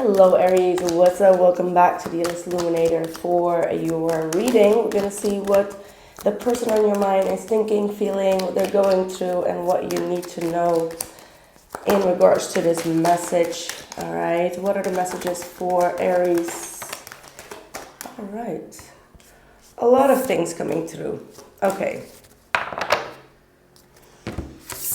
Hello Aries, what's up? Welcome back to the Illest Illuminator for your reading. We're going to see what the person on your mind is thinking, feeling, what they're going through, and what you need to know in regards to this message. All right, what are the messages for Aries? All right, a lot of things coming through. Okay,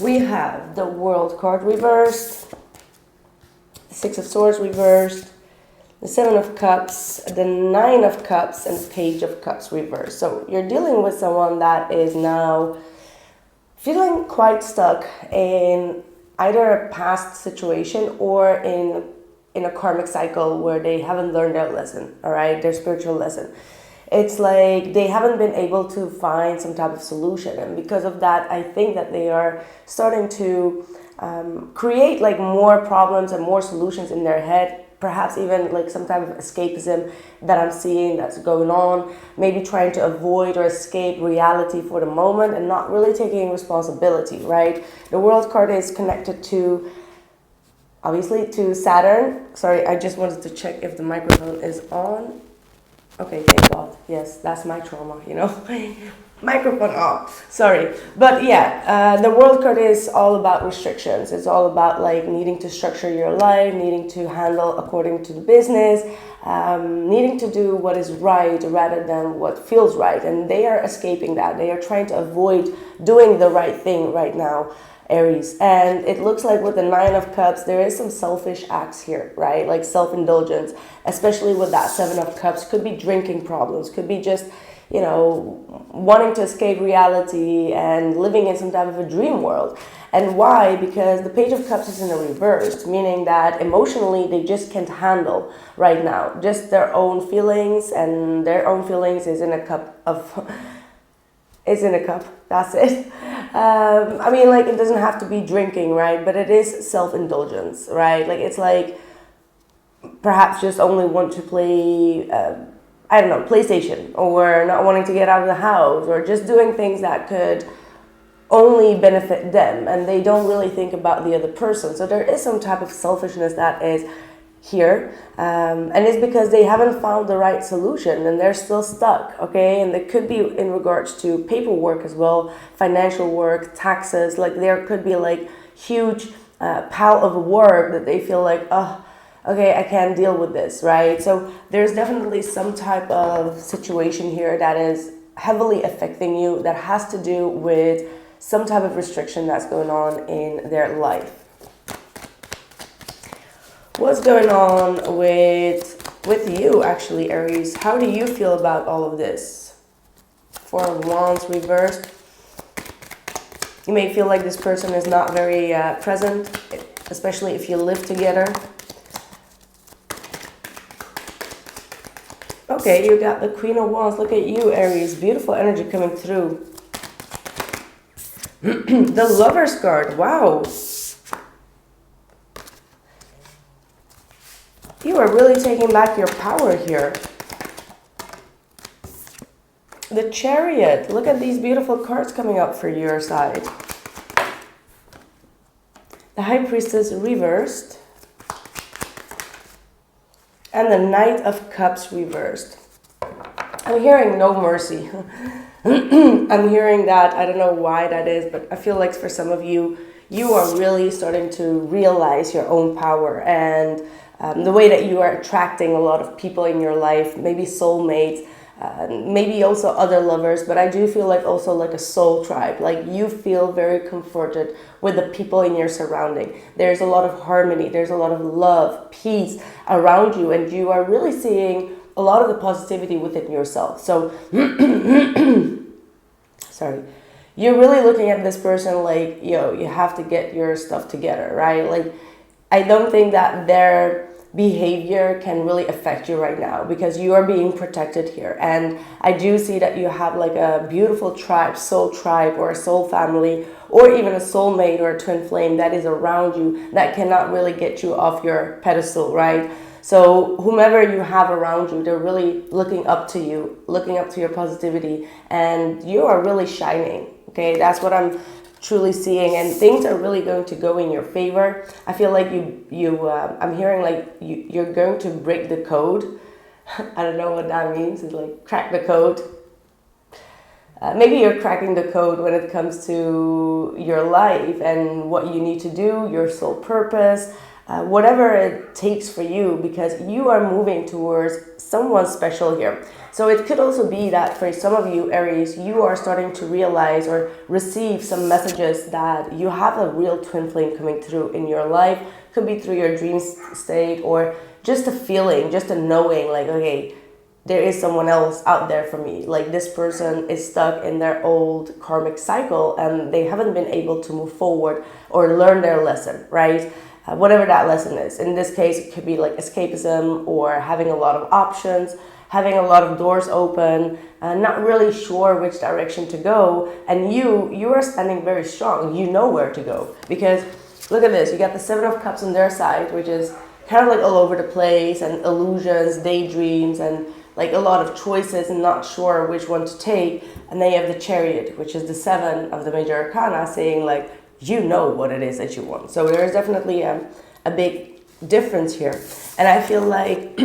we have the World card reversed, Six of Swords reversed, the Seven of Cups, the Nine of Cups, and the Page of Cups reversed. So you're dealing with someone that is now feeling quite stuck in either a past situation or in a karmic cycle where they haven't learned their lesson, all right, their spiritual lesson. It's like they haven't been able to find some type of solution. And because of that, I think that they are starting to create like more problems and more solutions in their head, perhaps even like some type of escapism that I'm seeing that's going on, maybe trying to avoid or escape reality for the moment and not really taking responsibility, right? The World card is connected to, obviously, to Saturn. Sorry, I just wanted to check if the microphone is on. Okay, thank God. Yes, that's my trauma, you know. Microphone off. Sorry. But yeah, the World card is all about restrictions. It's all about like needing to structure your life, needing to handle according to the business, needing to do what is right rather than what feels right. And they are escaping that. They are trying to avoid doing the right thing right now, Aries. And it looks like with the Nine of Cups, there is some selfish acts here, right? Like self-indulgence, especially with that Seven of Cups. Could be drinking problems, could be just, you know, wanting to escape reality and living in some type of a dream world. And why? Because the Page of Cups is in a reverse, meaning that emotionally they just can't handle right now just their own feelings, and their own feelings is in a cup of is in a cup. That's it. I mean, like, it doesn't have to be drinking, right? But it is self-indulgence, right? Like, it's like perhaps just only want to play I don't know, PlayStation, or not wanting to get out of the house, or just doing things that could only benefit them, and they don't really think about the other person. So there is some type of selfishness that is here, and it's because they haven't found the right solution and they're still stuck, okay? And it could be in regards to paperwork as well, financial work, taxes. Like, there could be like huge pile of work that they feel like, oh, okay, I can't deal with this, right? So there's definitely some type of situation here that is heavily affecting you, that has to do with some type of restriction that's going on in their life. What's going on with you, actually, Aries? How do you feel about all of this? Four of Wands reversed. You may feel like this person is not very present, especially if you live together. Okay, you got the Queen of Wands. Look at you, Aries. Beautiful energy coming through. The Lover's card. Wow. You are really taking back your power here. The Chariot. Look at these beautiful cards coming up for your side. The High Priestess reversed. And the Knight of Cups reversed. I'm hearing no mercy. I'm hearing that, I don't know why that is, but I feel like for some of you, you are really starting to realize your own power and the way that you are attracting a lot of people in your life, maybe soulmates, maybe also other lovers, but I do feel like also like a soul tribe. Like, you feel very comforted with the people in your surrounding. There's a lot of harmony, there's a lot of love, peace around you, and you are really seeing a lot of the positivity within yourself. So, sorry, you're really looking at this person like, yo, you have to get your stuff together, right? Like, I don't think that their behavior can really affect you right now because you are being protected here. And I do see that you have like a beautiful tribe, or a soul family, or even a soulmate or a twin flame that is around you that cannot really get you off your pedestal, right? So whomever you have around you, they're really looking up to you, looking up to your positivity, and you are really shining. Okay, that's what I'm truly seeing, and things are really going to go in your favor. I feel like I'm hearing like you're going to break the code. I don't know what that means. It's like crack the code. Maybe you're cracking the code when it comes to your life and what you need to do, your soul purpose, whatever it takes for you, because you are moving towards someone special here. So it could also be that for some of you, Aries, you are starting to realize or receive some messages that you have a real twin flame coming through in your life. Could be through your dream state, or just a feeling, just a knowing, like, okay, there is someone else out there for me. Like, this person is stuck in their old karmic cycle and they haven't been able to move forward or learn their lesson, right? Whatever that lesson is. In this case, it could be like escapism, or having a lot of options, having a lot of doors open, not really sure which direction to go. And you are standing very strong. You know where to go, because look at this. You got the Seven of Cups on their side, which is kind of like all over the place, and illusions, daydreams, and like a lot of choices and not sure which one to take. And then you have the Chariot, which is the seven of the major arcana, saying like, you know what it is that you want. So there's definitely a big difference here. And I feel like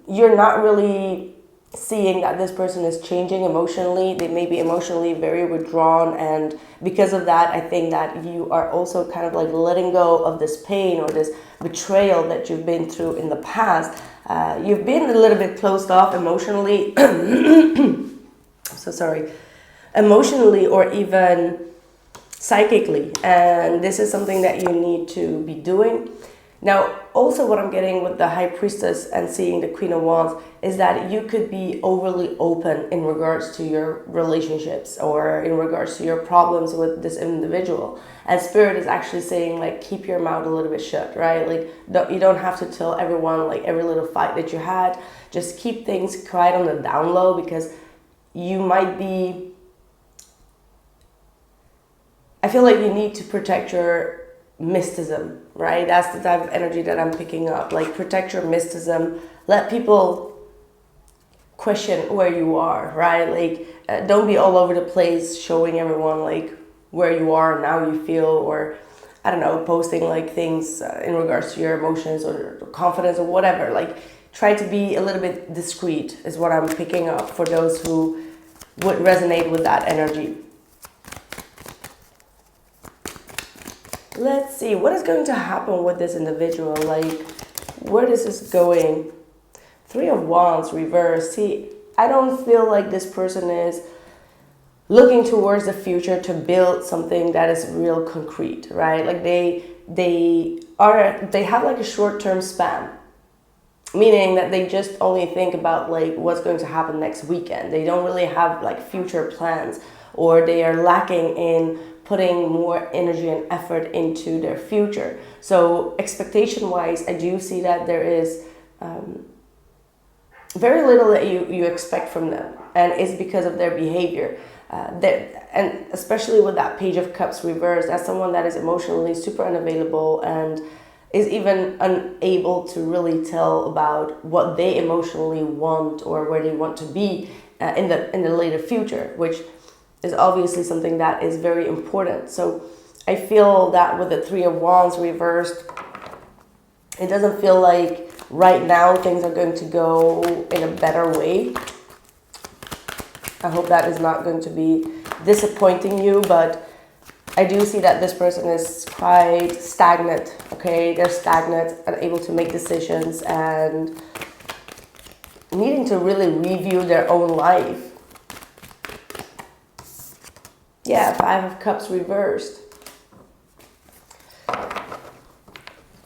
you're not really seeing that this person is changing emotionally. They may be emotionally very withdrawn, and because of that, I think that you are also kind of like letting go of this pain or this betrayal that you've been through in the past. You've been a little bit closed off emotionally. So sorry. Emotionally or even psychically, and this is something that you need to be doing. Now, also what I'm getting with the High Priestess and seeing the Queen of Wands is that you could be overly open in regards to your relationships or in regards to your problems with this individual. And Spirit is actually saying like, keep your mouth a little bit shut, right? Like, you don't have to tell everyone like every little fight that you had. Just keep things quiet on the down low, because you might be, I feel like you need to protect your mysticism, right? That's the type of energy that I'm picking up. Like, protect your mysticism. Let people question where you are, right? Like, don't be all over the place showing everyone like where you are and how you feel, or I don't know, posting like things in regards to your emotions or confidence or whatever. Like, try to be a little bit discreet is what I'm picking up for those who would resonate with that energy. Let's see, what is going to happen with this individual? Like, where this is going? Three of Wands reversed. See, I don't feel like this person is looking towards the future to build something that is real concrete, right? Like, they have like a short-term span, meaning that they just only think about like what's going to happen next weekend. They don't really have like future plans, or they are lacking in putting more energy and effort into their future. So expectation wise, I do see that there is very little that you expect from them, and it's because of their behavior. And especially with that Page of Cups reversed, as someone that is emotionally super unavailable and is even unable to really tell about what they emotionally want or where they want to be in the later future, which is obviously something that is very important. So I feel that with the Three of Wands reversed, it doesn't feel like right now things are going to go in a better way. I hope that is not going to be disappointing you, but I do see that this person is quite stagnant, okay? They're stagnant, unable to make decisions, and needing to really review their own life. Yeah, Five of Cups reversed.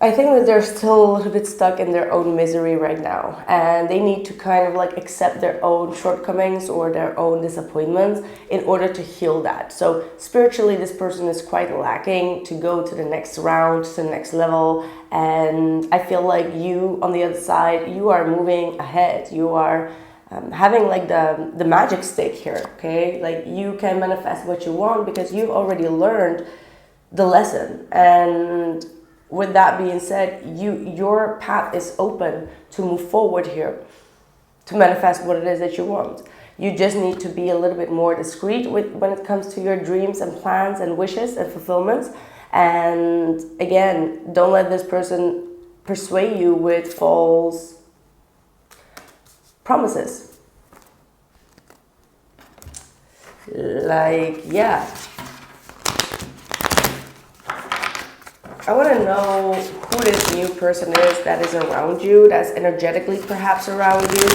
I think that they're still a little bit stuck in their own misery right now, and they need to kind of like accept their own shortcomings or their own disappointments in order to heal that. So spiritually, this person is quite lacking to go to the next round, to the next level, and I feel like you, on the other side, you are moving ahead. You are having like the magic stick here, okay? Like, you can manifest what you want because you've already learned the lesson. And with that being said, your path is open to move forward here, to manifest what it is that you want. You just need to be a little bit more discreet when it comes to your dreams and plans and wishes and fulfillments. And again, don't let this person persuade you with false promises. Like, yeah. I want to know who this new person is that is around you, that's energetically perhaps around you.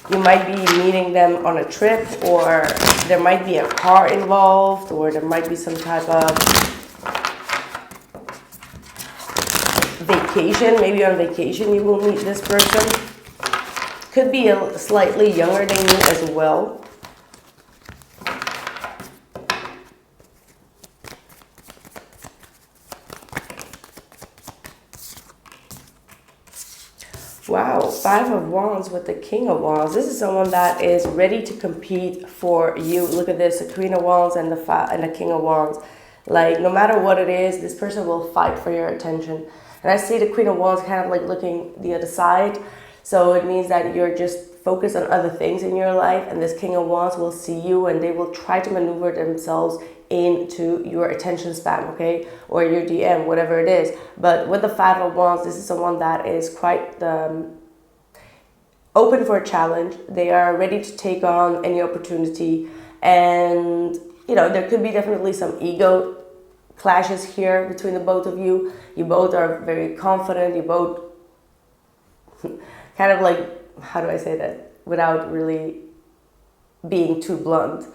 You might be meeting them on a trip, or there might be a car involved, or there might be some type of vacation. Maybe on vacation you will meet this person. Could be slightly younger than you as well. Wow, 5 of Wands with the King of Wands. This is someone that is ready to compete for you. Look at this, the Queen of Wands and the King of Wands. Like, no matter what it is, this person will fight for your attention. And I see the Queen of Wands kind of like looking the other side. So it means that you're just focused on other things in your life, and this King of Wands will see you and they will try to maneuver themselves into your attention span, okay, or your DM, whatever it is. But with the 5 of Wands, this is someone that is quite open for a challenge. They are ready to take on any opportunity, and you know, there could be definitely some ego clashes here between the both of you. You both are very confident. You both kind of like, how do I say that without really being too blunt?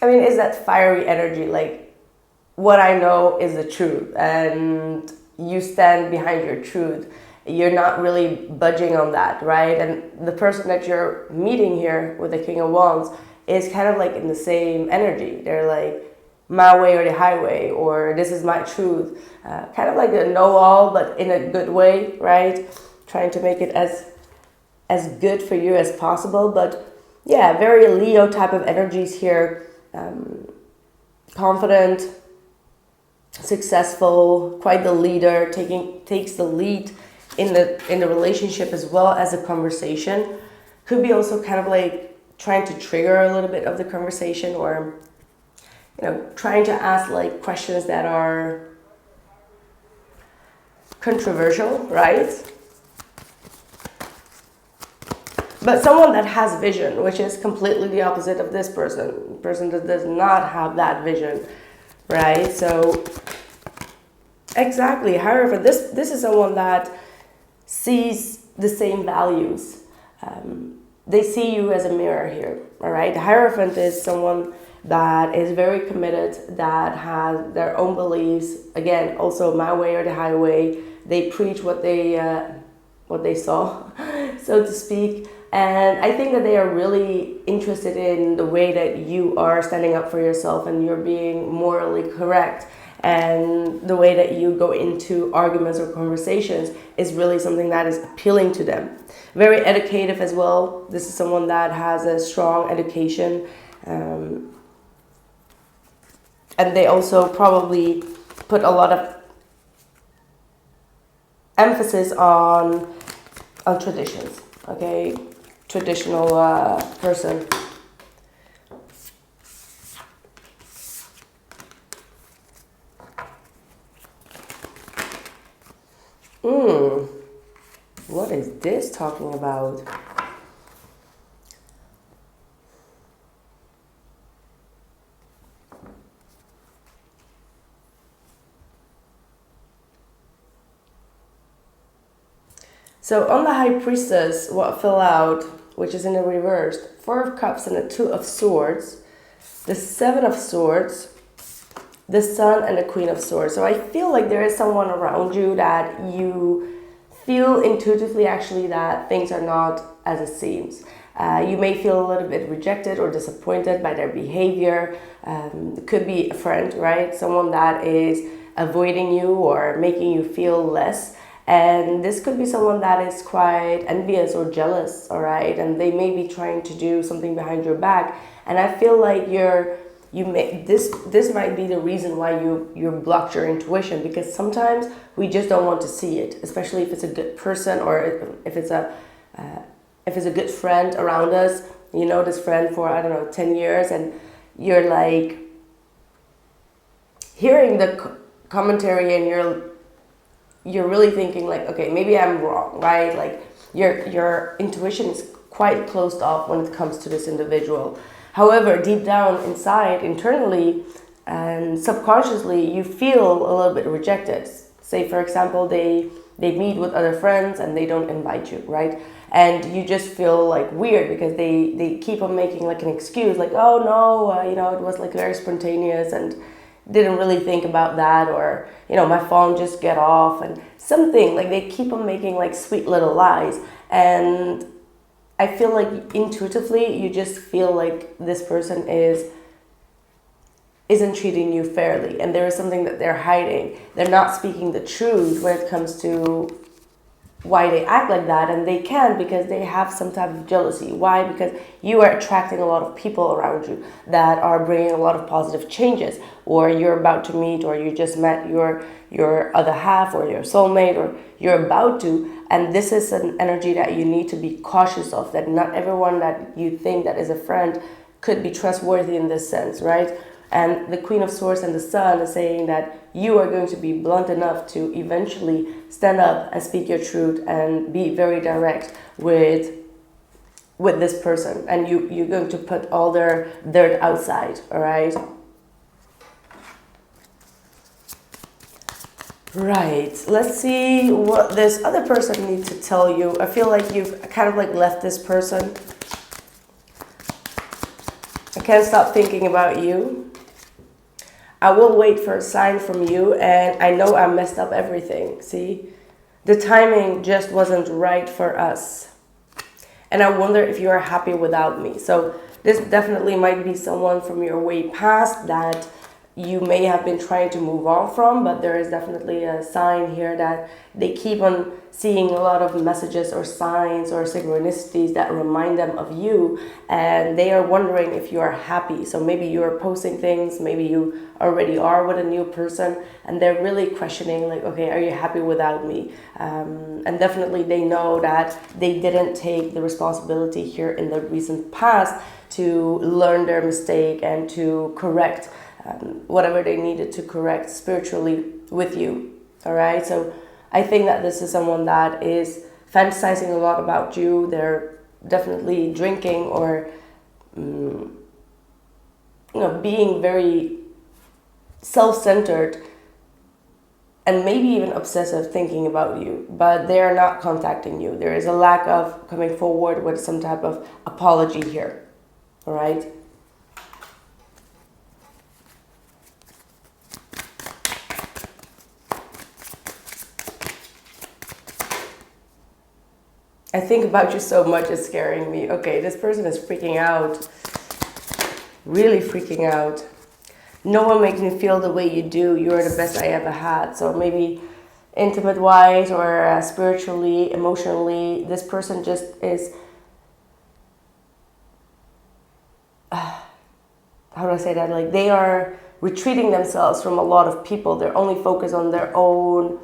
I mean, it's that fiery energy, like, what I know is the truth, and you stand behind your truth. You're not really budging on that, right? And the person that you're meeting here with the King of Wands is kind of like in the same energy. They're like, my way or the highway, or this is my truth. Kind of like a know-all, but in a good way, right? Trying to make it as good for you as possible. But yeah, very Leo type of energies here. Confident, successful, quite the leader, takes the lead in the relationship as well as the conversation. Could be also kind of like trying to trigger a little bit of the conversation, or you know, trying to ask like questions that are controversial, right? But someone that has vision, which is completely the opposite of this person. Person that does not have that vision, right? So, exactly. However, this is someone that sees the same values. They see you as a mirror here, all right? The Hierophant is someone that is very committed, that has their own beliefs. Again, also my way or the highway. They preach what they saw, so to speak. And I think that they are really interested in the way that you are standing up for yourself and you're being morally correct. And the way that you go into arguments or conversations is really something that is appealing to them. Very educative as well. This is someone that has a strong education. And they also probably put a lot of emphasis on traditions, okay? Traditional person. What is this talking about? So on the High Priestess, what fell out, which is in the reversed, 4 of Cups and the 2 of Swords, the 7 of Swords, the Sun and the Queen of Swords. So I feel like there is someone around you that you feel intuitively actually that things are not as it seems. You may feel a little bit rejected or disappointed by their behavior. It could be a friend, right? Someone that is avoiding you or making you feel less. And this could be someone that is quite envious or jealous, all right? And they may be trying to do something behind your back. And I feel like this might be the reason why you blocked your intuition, because sometimes we just don't want to see it, especially if it's a good person or if if it's a good friend around us, you know this friend for, I don't know, 10 years, and you're like hearing the commentary, and you're really thinking like, okay, maybe I'm wrong, right? Like your intuition is quite closed off when it comes to this individual. However, deep down inside, internally and subconsciously, you feel a little bit rejected. Say, for example, they meet with other friends and they don't invite you, right? And you just feel like weird because they keep on making like an excuse, like, oh no, you know, it was like very spontaneous and didn't really think about that, or, you know, my phone just get off, and something like they keep on making like sweet little lies. And I feel like intuitively you just feel like this person isn't treating you fairly, and there is something that they're hiding. They're not speaking the truth when it comes to why they act like that, and they can because they have some type of jealousy. Why? Because you are attracting a lot of people around you that are bringing a lot of positive changes, or you're about to meet, or you just met your other half or your soulmate, or you're about to, and this is an energy that you need to be cautious of, that not everyone that you think that is a friend could be trustworthy in this sense, right? And the Queen of Swords and the Sun is saying that you are going to be blunt enough to eventually stand up and speak your truth and be very direct with this person. And you're going to put all their dirt outside, all right? Right, let's see what this other person needs to tell you. I feel like you've kind of like left this person. I can't stop thinking about you. I will wait for a sign from you, and I know I messed up everything. See? The timing just wasn't right for us. And I wonder if you are happy without me. So this definitely might be someone from your way past that you may have been trying to move on from, but there is definitely a sign here that they keep on seeing a lot of messages or signs or synchronicities that remind them of you, and they are wondering if you are happy. So maybe you are posting things, maybe you already are with a new person, and they're really questioning like, okay, are you happy without me? And definitely they know that they didn't take the responsibility here in the recent past to learn their mistake and to correct whatever they needed to correct spiritually with you. All right, so I think that this is someone that is fantasizing a lot about you. They're definitely drinking or being very self-centered and maybe even obsessive thinking about you, but they are not contacting you. There is a lack of coming forward with some type of apology here. All right. I think about you so much, it's scaring me. Okay, this person is freaking out. Really freaking out. No one makes me feel the way you do. You're the best I ever had. So maybe intimate-wise or spiritually, emotionally, this person just is... how do I say that? Like, they are retreating themselves from a lot of people. They're only focused on their own,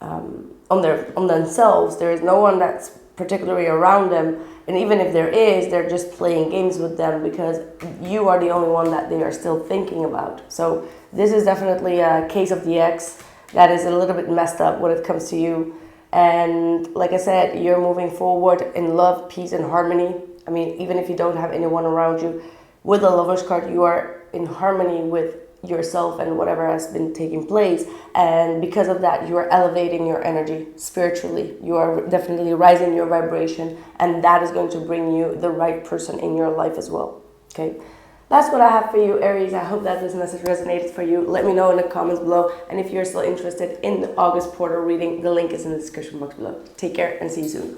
on themselves. There is no one that's particularly around them, and even if there is, they're just playing games with them because you are the only one that they are still thinking about. So this is definitely a case of the ex that is a little bit messed up when it comes to you. And like I said, you're moving forward in love, peace, and harmony. I mean, even if you don't have anyone around you, with the Lover's card, you are in harmony with yourself and whatever has been taking place, and because of that you are elevating your energy spiritually. You are definitely rising your vibration, and that is going to bring you the right person in your life as well. Okay, that's what I have for you, Aries. I hope that this message resonated for you. Let me know in the comments below, and if you're still interested in the August portal reading, the link is in the description box below. Take care and see you soon.